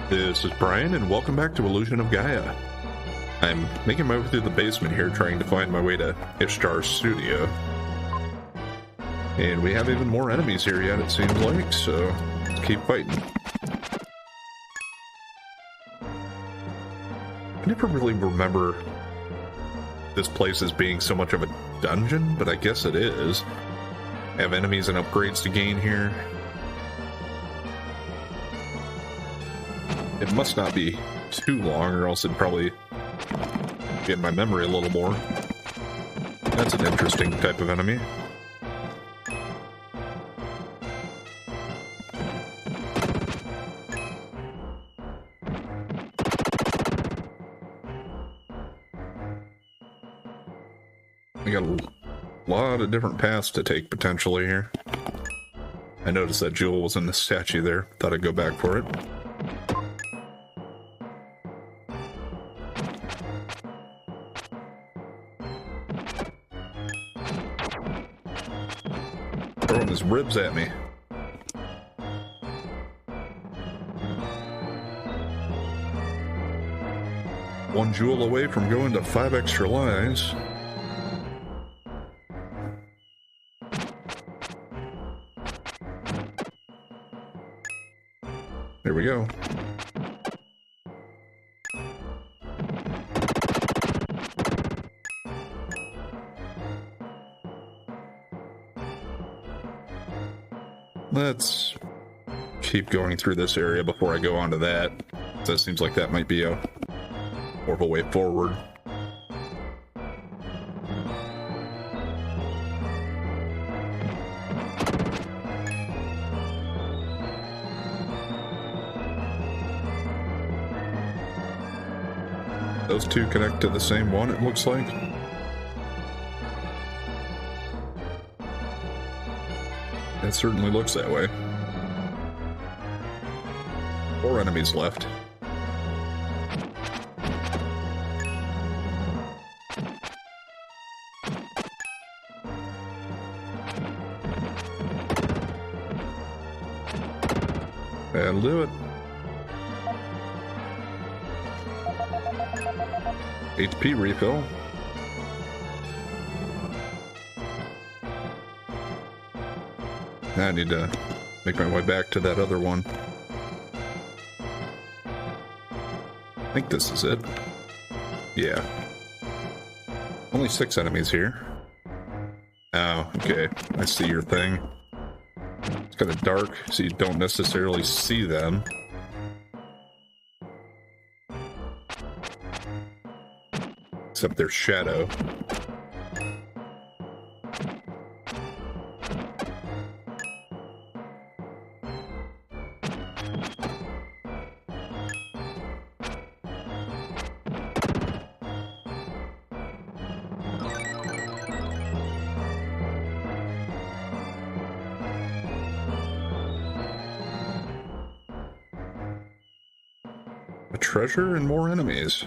This is Brian, and welcome back to Illusion of Gaia. I'm making my way through the basement here, trying to find my way to Ishtar's studio. And we have even more enemies here yet, it seems like, so let's keep fighting. I never really remember this place as being so much of a dungeon, but I guess it is. I have enemies and upgrades to gain here. It must not be too long, or else it'd probably get in my memory a little more. That's an interesting type of enemy. I got a lot of different paths to take potentially here. I noticed that jewel was in the statue there. Thought I'd go back for it. Throwing his ribs at me. One jewel away from going to 5 extra lives. There we go. Let's keep going through this area before I go on to that. That seems like that might be a more of a way forward. Those two connect to the same one, it looks like. It certainly looks that way. 4 enemies left. That'll do it. HP refill. I need to make my way back to that other one. I think this is it. Yeah. Only 6 enemies here. Oh, okay. I see your thing. It's kind of dark, so you don't necessarily see them. Except their shadow. A treasure and more enemies.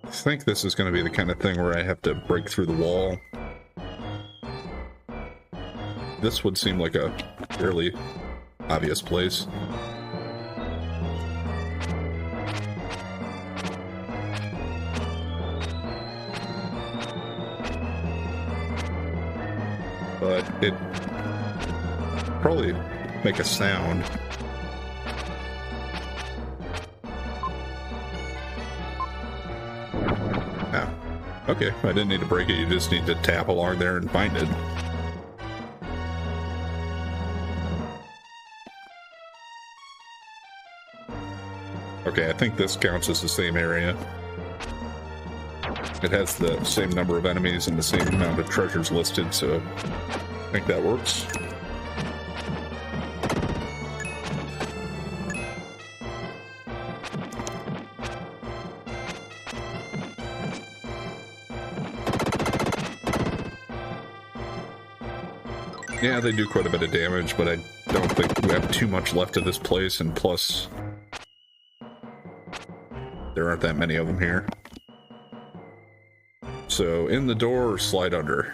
I think this is going to be the kind of thing where I have to break through the wall. This would seem like a fairly obvious place. But it probably make a sound. Okay, I didn't need to break it, you just need to tap along there and find it. Okay, I think this counts as the same area. It has the same number of enemies and the same amount of treasures listed, so I think that works. Yeah, they do quite a bit of damage, but I don't think we have too much left of this place, and plus, There aren't that many of them here. So, in the door or slide under?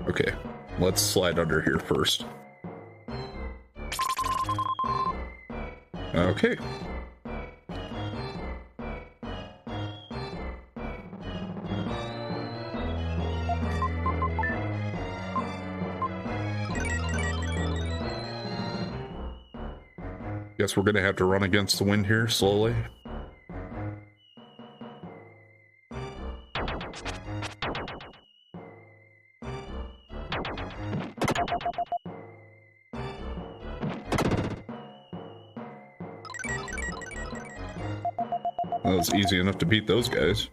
Okay, let's slide under here first. Okay. Guess we're gonna have to run against the wind here slowly. Well, it's easy enough to beat those guys.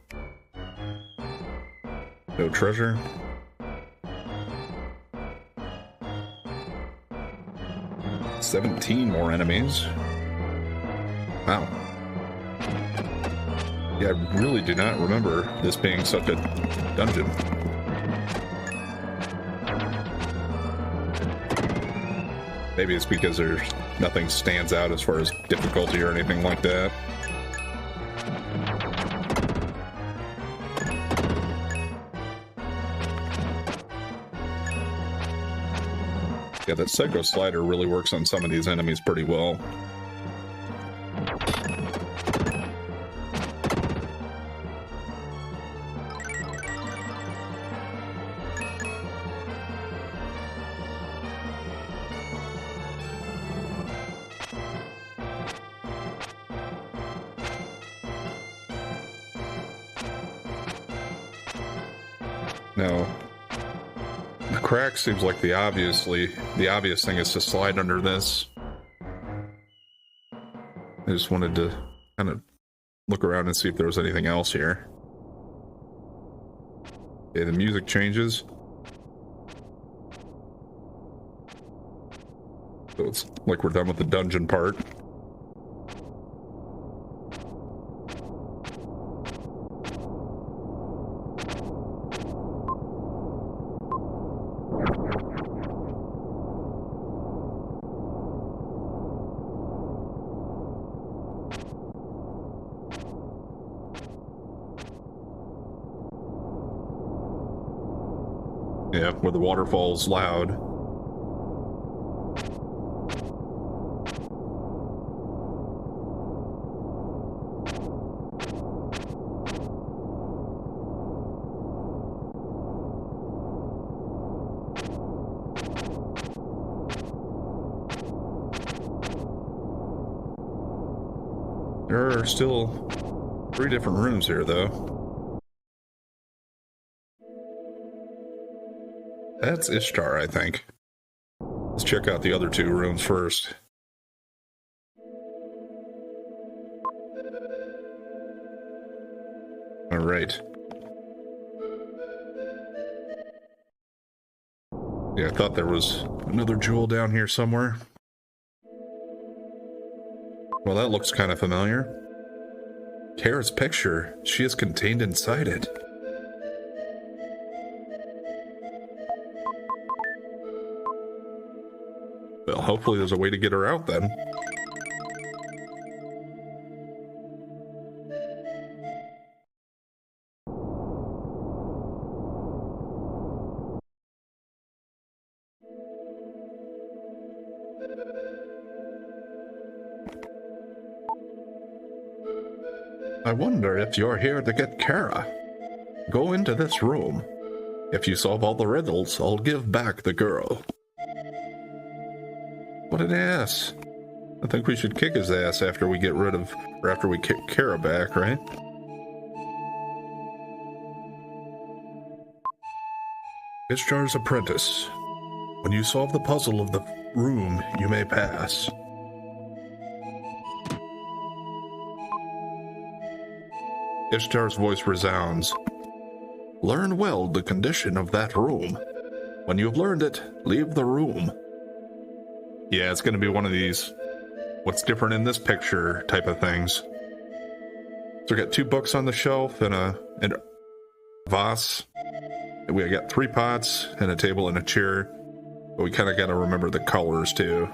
No treasure. $17 more enemies. Wow. Yeah, I really do not remember this being such a dungeon. Maybe it's because there's nothing stands out as far as difficulty or anything like that. Yeah, that Psycho Slider really works on some of these enemies pretty well. No. The crack seems like the obvious thing is to slide under this. I just wanted to kind of look around and see if there was anything else here. Okay, the music changes. So it's like we're done with the dungeon part. Yeah, where the waterfall's loud. There are still 3 different rooms here, though. That's Ishtar, I think. Let's check out the other 2 rooms first. All right. Yeah, I thought there was another jewel down here somewhere. Well, that looks kind of familiar. Kara's picture. She is contained inside it. Well, hopefully there's a way to get her out then. I wonder if you're here to get Kara. Go into this room. If you solve all the riddles, I'll give back the girl. What an ass. I think we should kick his ass after we get rid of, or after we kick Kara back, right? Ishtar's apprentice. When you solve the puzzle of the room, you may pass. Ishtar's voice resounds. Learn well the condition of that room. When you've learned it, leave the room. Yeah, it's going to be one of these what's different in this picture type of things. So we got 2 books on the shelf and a vase. We got 3 pots and a table and a chair. But we kind of got to remember the colors, too.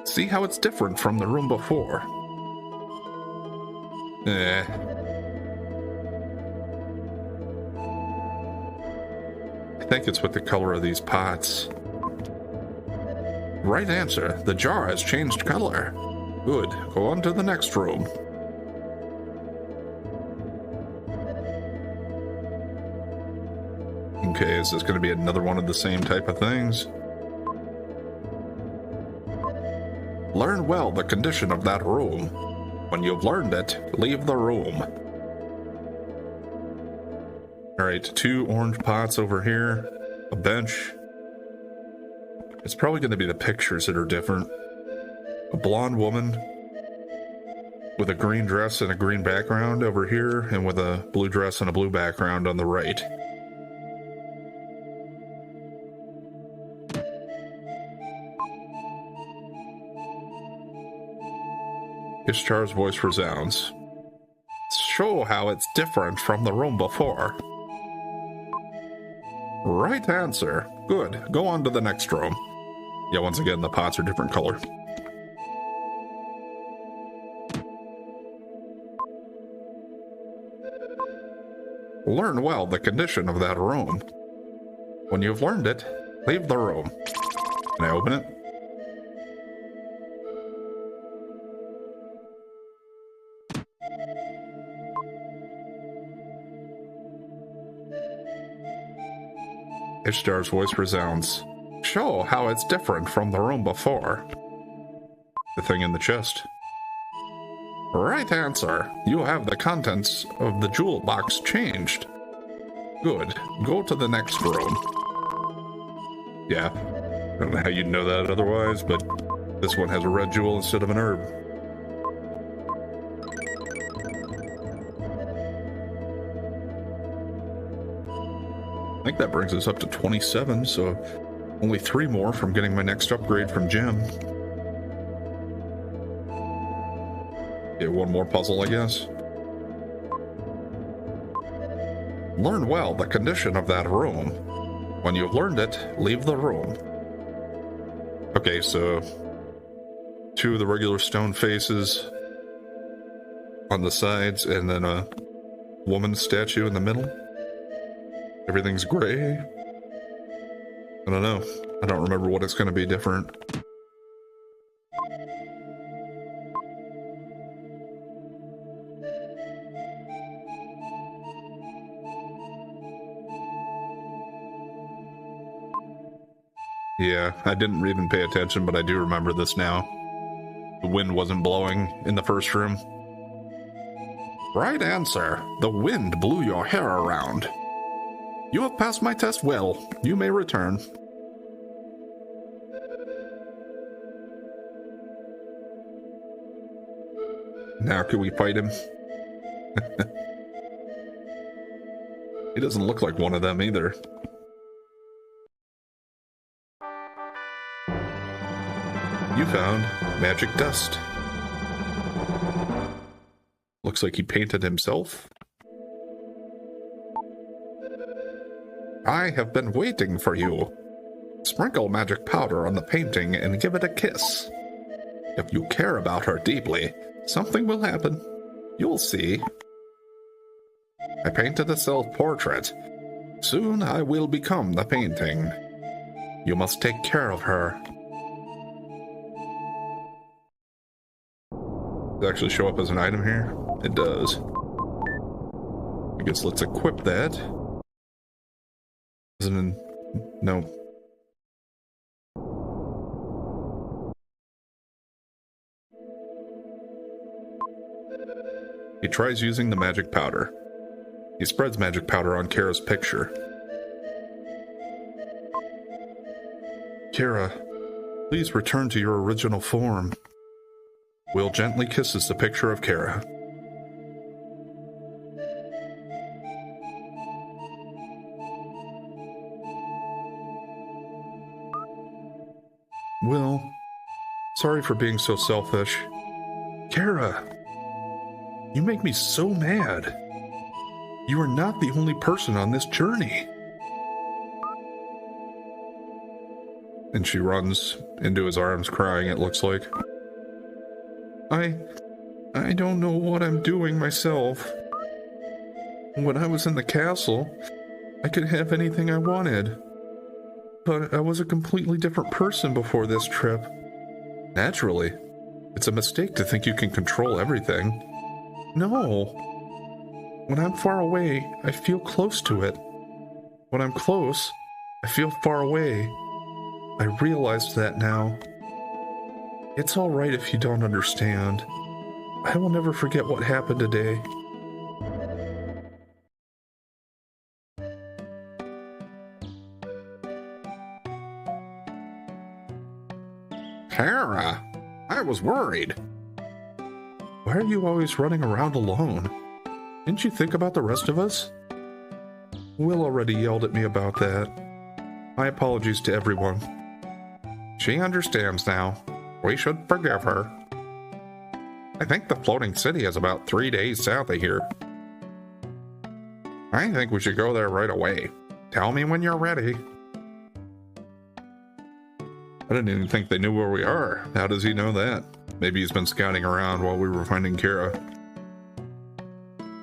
See how it's different from the room before? I think it's with the color of these pots. Right answer. The jar has changed color. Good. Go on to the next room. Okay, is this going to be another one of the same type of things? Learn well the condition of that room. When you've learned it, leave the room. Alright, 2 orange pots over here. A bench. It's probably going to be the pictures that are different. A blonde woman with a green dress and a green background over here, and with a blue dress and a blue background on the right. Ishtar's voice resounds. Show how it's different from the room before. Right answer. Good. Go on to the next room. Yeah, once again, the pots are different color. Learn well the condition of that room. When you've learned it, leave the room. Can I open it? Ishtar's voice resounds. Show how it's different from the room before. The thing in the chest. Right answer. You have the contents of the jewel box changed. Good. Go to the next room. Yeah. I don't know how you'd know that otherwise, but this one has a red jewel instead of an herb. I think that brings us up to 27, so only 3 more from getting my next upgrade from Gem. Okay, 1 more puzzle, I guess. Learn well the condition of that room. When you've learned it, leave the room. Okay, so 2 of the regular stone faces on the sides, and then a woman statue in the middle. Everything's gray. I don't know. I don't remember what it's going to be different. Yeah, I didn't even pay attention, but I do remember this now. The wind wasn't blowing in the first room. Right answer. The wind blew your hair around. You have passed my test well. You may return. Now, can we fight him? He doesn't look like one of them either. You found magic dust. Looks like he painted himself. I have been waiting for you. Sprinkle magic powder on the painting and give it a kiss. If you care about her deeply, something will happen. You'll see. I painted a self-portrait. Soon I will become the painting. You must take care of her. Does it actually show up as an item here? It does. I guess let's equip that. No. He tries using the magic powder. He spreads magic powder on Kara's picture. Kara, please return to your original form. Will gently kisses the picture of Kara. Will Sorry for being so selfish. Kara, you make me so mad. You are not the only person on this journey. And she runs into his arms crying, it looks like. I don't know what I'm doing myself. When I was in the castle, I could have anything I wanted. But I was a completely different person before this trip. Naturally. It's a mistake to think you can control everything. No. When I'm far away, I feel close to it. When I'm close, I feel far away. I realized that now. It's all right if you don't understand. I will never forget what happened today. Kara, I was worried. Why are you always running around alone? Didn't you think about the rest of us? Will already yelled at me about that. My apologies to everyone. She understands now. We should forgive her. I think the floating city is about 3 days south of here. I think we should go there right away. Tell me when you're ready. I didn't even think they knew where we are. How does he know that? Maybe he's been scouting around while we were finding Kara.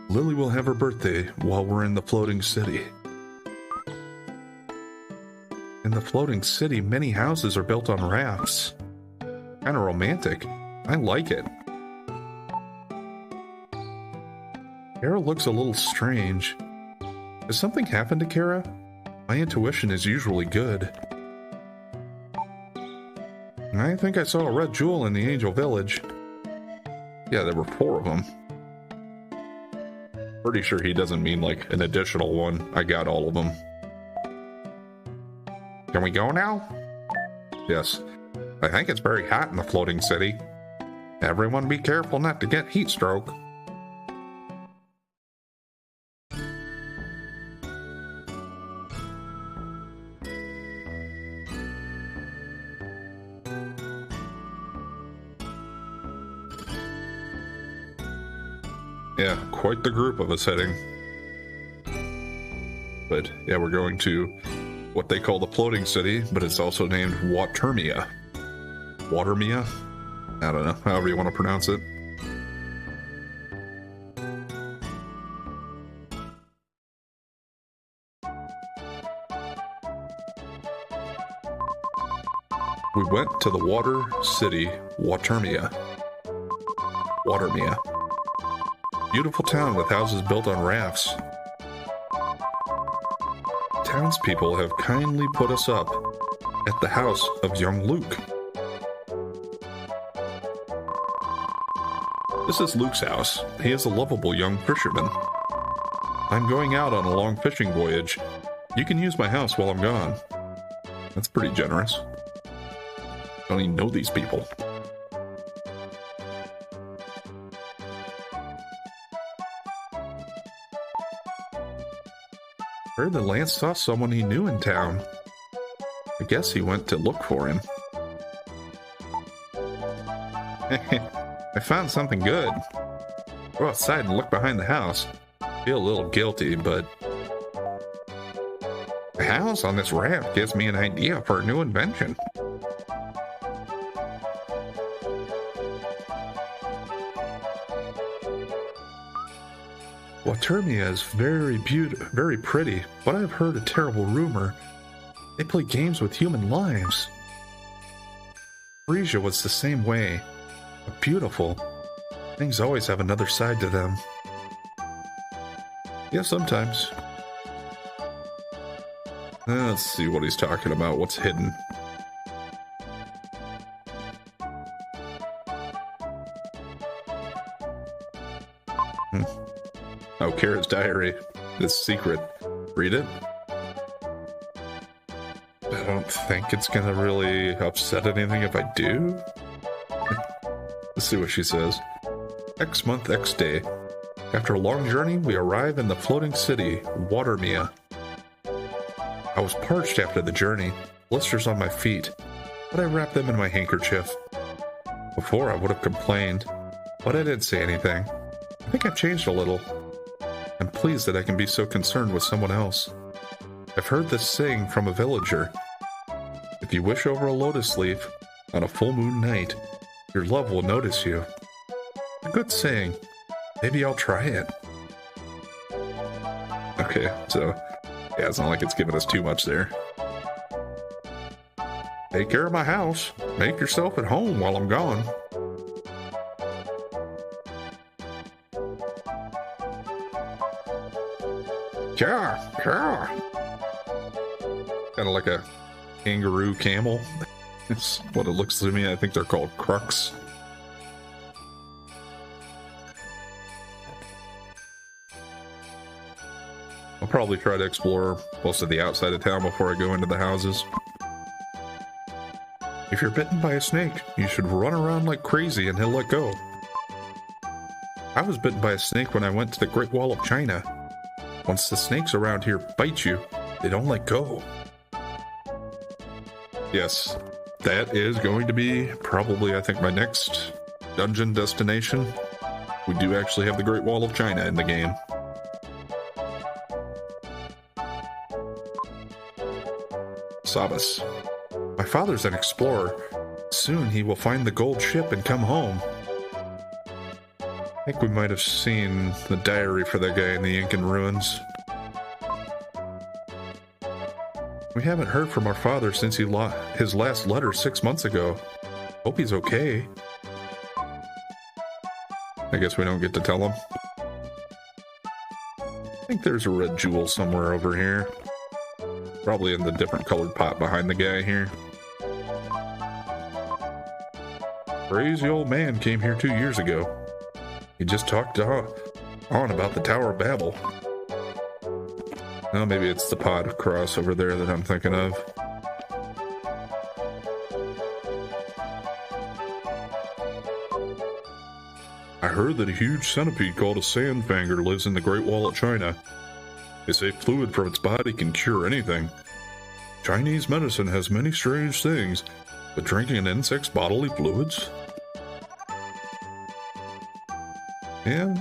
Lily will have her birthday while we're in the floating city. In the floating city, many houses are built on rafts. Kind of romantic. I like it. Kara looks a little strange. Has something happened to Kara? My intuition is usually good. I think I saw a red jewel in the Angel Village. Yeah, there were 4 of them. Pretty sure he doesn't mean like an additional one. I got all of them. Can we go now? Yes. I think it's very hot in the floating city. Everyone be careful not to get heat stroke. Yeah, quite the group of us heading. But yeah, we're going to what they call the floating city, but it's also named Watermia. Watermia? I don't know, however you want to pronounce it. We went to the water city, Watermia. Watermia. Beautiful town with houses built on rafts. Townspeople have kindly put us up at the house of young Luke. This is Luke's house. He is a lovable young fisherman. I'm going out on a long fishing voyage. You can use my house while I'm gone. That's pretty generous. I don't even know these people. Heard that Lance saw someone he knew in town. I guess he went to look for him. I found something good. Go outside and look behind the house. Feel a little guilty, but the house on this raft gives me an idea for a new invention. Watermia is very pretty, but I've heard a terrible rumor. They play games with human lives. Frisia was the same way. But beautiful. Things always have another side to them. Yeah, sometimes. Let's see what he's talking about. What's hidden? Oh, Kara's diary. This secret. Read it. I don't think it's gonna really upset anything if I do. Let's see what she says. X month, X day. After a long journey, we arrive in the floating city, Watermia. I was parched after the journey, blisters on my feet, but I wrapped them in my handkerchief. Before I would have complained, but I didn't say anything. I think I've changed a little. I'm pleased that I can be so concerned with someone else. I've heard this saying from a villager. If you wish over a lotus leaf on a full moon night, your love will notice you. A good saying. Maybe I'll try it. Okay, so, yeah, it's not like it's giving us too much there. Take care of my house. Make yourself at home while I'm gone. Yeah, yeah. Kind of like a kangaroo camel. That's what it looks to me. I think they're called crucks. I'll probably try to explore most of the outside of town before I go into the houses. If you're bitten by a snake, you should run around like crazy and he'll let go. I was bitten by a snake when I went to the Great Wall of China. Once the snakes around here bite you, they don't let go. Yes, that is going to be probably, I think, my next dungeon destination. We do actually have the Great Wall of China in the game. Sabas. My father's an explorer. Soon he will find the gold ship and come home. I think we might have seen the diary for that guy in the Incan ruins. We haven't heard from our father since his last letter 6 months ago. Hope he's okay. I guess we don't get to tell him. I think there's a red jewel somewhere over here. Probably in the different colored pot behind the guy here. Crazy old man came here 2 years ago. He just talked on about the Tower of Babel. Oh, maybe it's the pot across over there that I'm thinking of. I heard that a huge centipede called a sandfanger lives in the Great Wall of China. They say fluid from its body can cure anything. Chinese medicine has many strange things, but drinking an insect's bodily fluids? Yeah.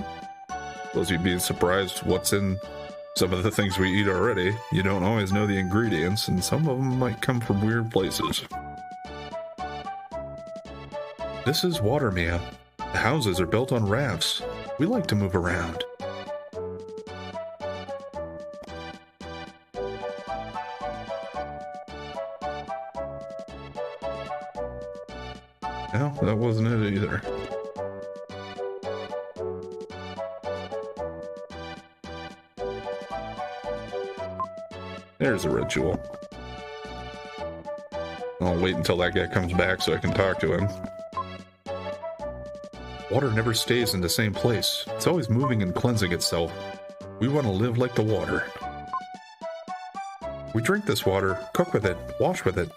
Suppose you'd be surprised what's in some of the things we eat already. You don't always know the ingredients, and some of them might come from weird places. This is Watermia. The houses are built on rafts. We like to move around. No, that wasn't it either. There's a red jewel. I'll wait until that guy comes back so I can talk to him. Water never stays in the same place. It's always moving and cleansing itself. We want to live like the water. We drink this water, cook with it, wash with it.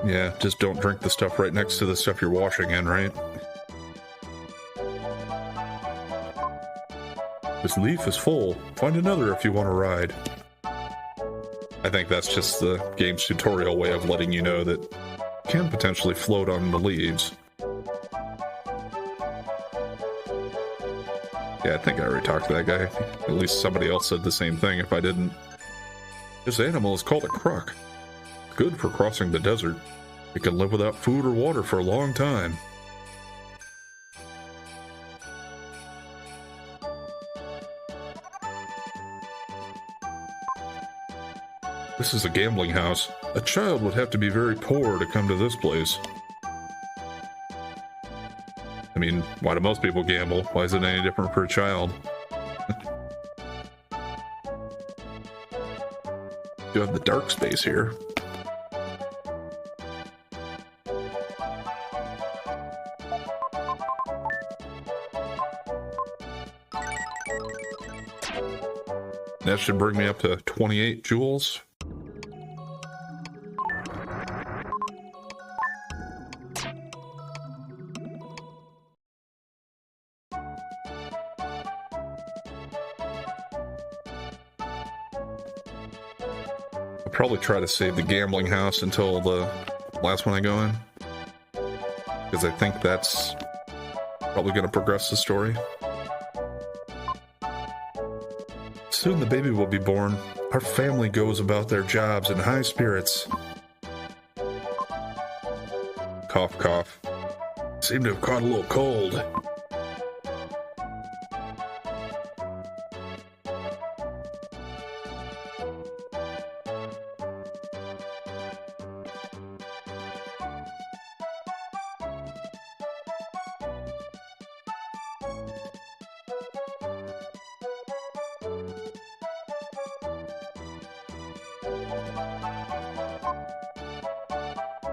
Yeah, just don't drink the stuff right next to the stuff you're washing in, right? This leaf is full. Find another if you want to ride. I think that's just the game's tutorial way of letting you know that you can potentially float on the leaves. Yeah, I think I already talked to that guy. At least somebody else said the same thing if I didn't. This animal is called a croc. Good for crossing the desert. It can live without food or water for a long time. This is a gambling house. A child would have to be very poor to come to this place. I mean, why do most people gamble? Why is it any different for a child? You have the dark space here. That should bring me up to 28 jewels. I'll probably try to save the gambling house until the last one I go in. because I think that's probably going to progress the story. Soon the baby will be born. Our family goes about their jobs in high spirits. Cough, cough. Seem to have caught a little cold.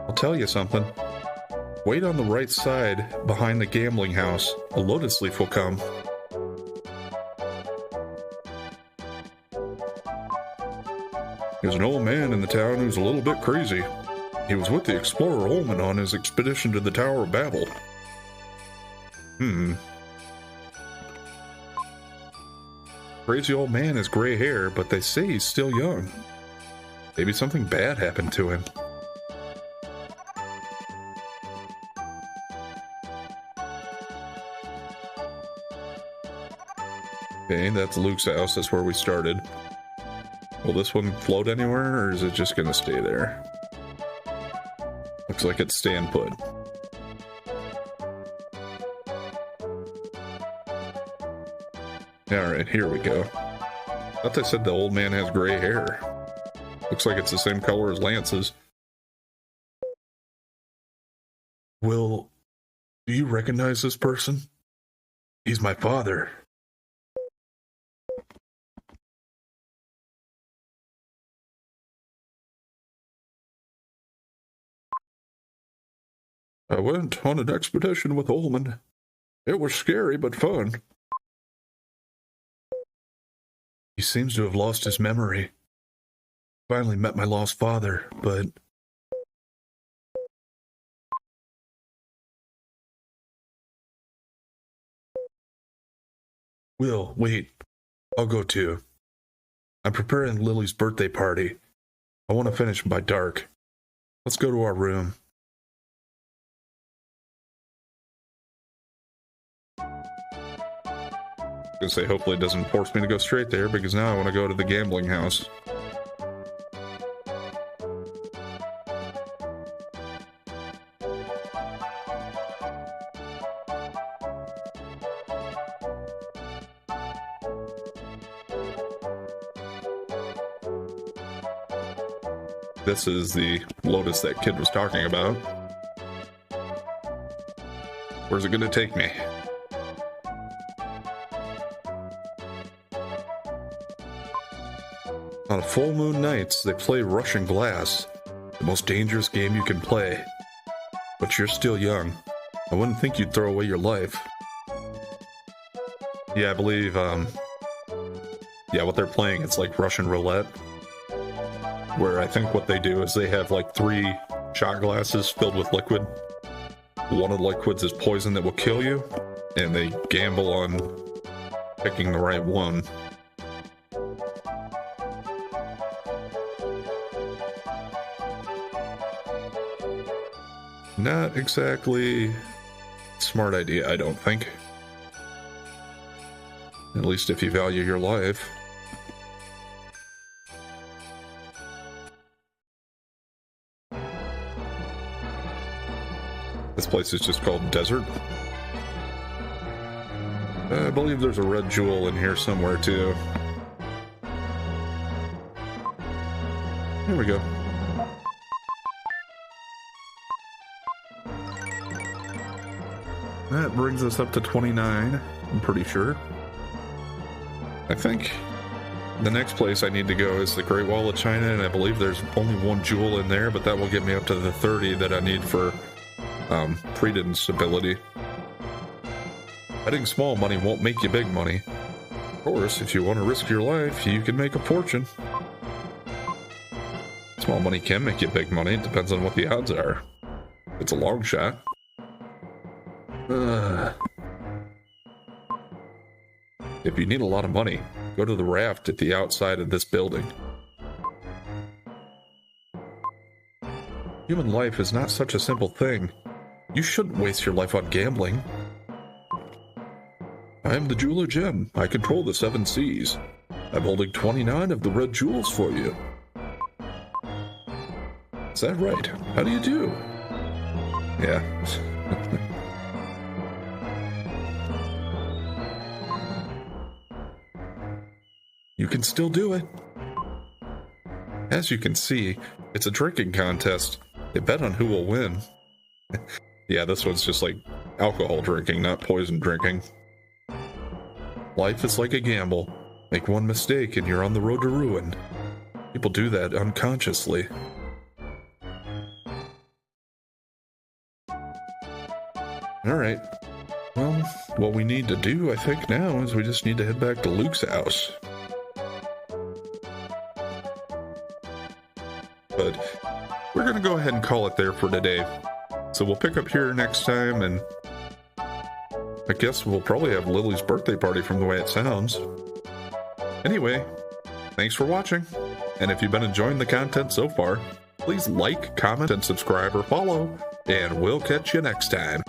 I'll tell you something. Wait on the right side behind the gambling house. A lotus leaf will come. There's an old man in the town who's a little bit crazy. He was with the explorer Ullman on his expedition to the Tower of Babel. Crazy old man has gray hair, but they say he's still young. Maybe something bad happened to him. Okay, that's Luke's house. That's where we started. Will this one float anywhere, or is it just gonna stay there? Looks like it's staying put. Alright, here we go. Thought they said the old man has gray hair. Looks like it's the same color as Lance's. Will, do you recognize this person? He's my father. I went on an expedition with Ullman. It was scary but fun. He seems to have lost his memory. Finally met my lost father, but... Will, wait. I'll go too. I'm preparing Lily's birthday party. I want to finish by dark. Let's go to our room. I was gonna say, hopefully it doesn't force me to go straight there, because now I want to go to the gambling house. This is the lotus that kid was talking about. Where's it gonna take me? On full moon nights, they play Russian glass, the most dangerous game you can play. But you're still young. I wouldn't think you'd throw away your life. Yeah, I believe, yeah, what they're playing, it's like Russian roulette. Where I think what they do is they have like 3 shot glasses filled with liquid. One of the liquids is poison that will kill you, and they gamble on picking the right one. Not exactly a smart idea, I don't think. At least if you value your life. This place is just called Desert. I believe there's a red jewel in here somewhere too. Here we go. That brings us up to 29, I'm pretty sure. I think the next place I need to go is the Great Wall of China, and I believe there's only 1 jewel in there, but that will get me up to the 30 that I need for credence ability. Betting small money won't make you big money. Of course, if you want to risk your life, you can make a fortune. Small money can make you big money, it depends on what the odds are. It's a long shot. If you need a lot of money, go to the raft at the outside of this building. Human life is not such a simple thing. You shouldn't waste your life on gambling. I am the jeweler Gem. I control the 7 seas. I'm holding 29 of the red jewels for you. Is that right? How do you do? Yeah. You can still do it. As you can see, it's a drinking contest. They bet on who will win. Yeah, this one's just like alcohol drinking, not poison drinking. Life is like a gamble. Make one mistake and you're on the road to ruin. People do that unconsciously. Alright. Well, what we need to do, I think, now is we just need to head back to Luke's house. But we're going to go ahead and call it there for today. So we'll pick up here next time, and I guess we'll probably have Lily's birthday party from the way it sounds. Anyway, thanks for watching. And if you've been enjoying the content so far, please like, comment, and subscribe or follow, and we'll catch you next time.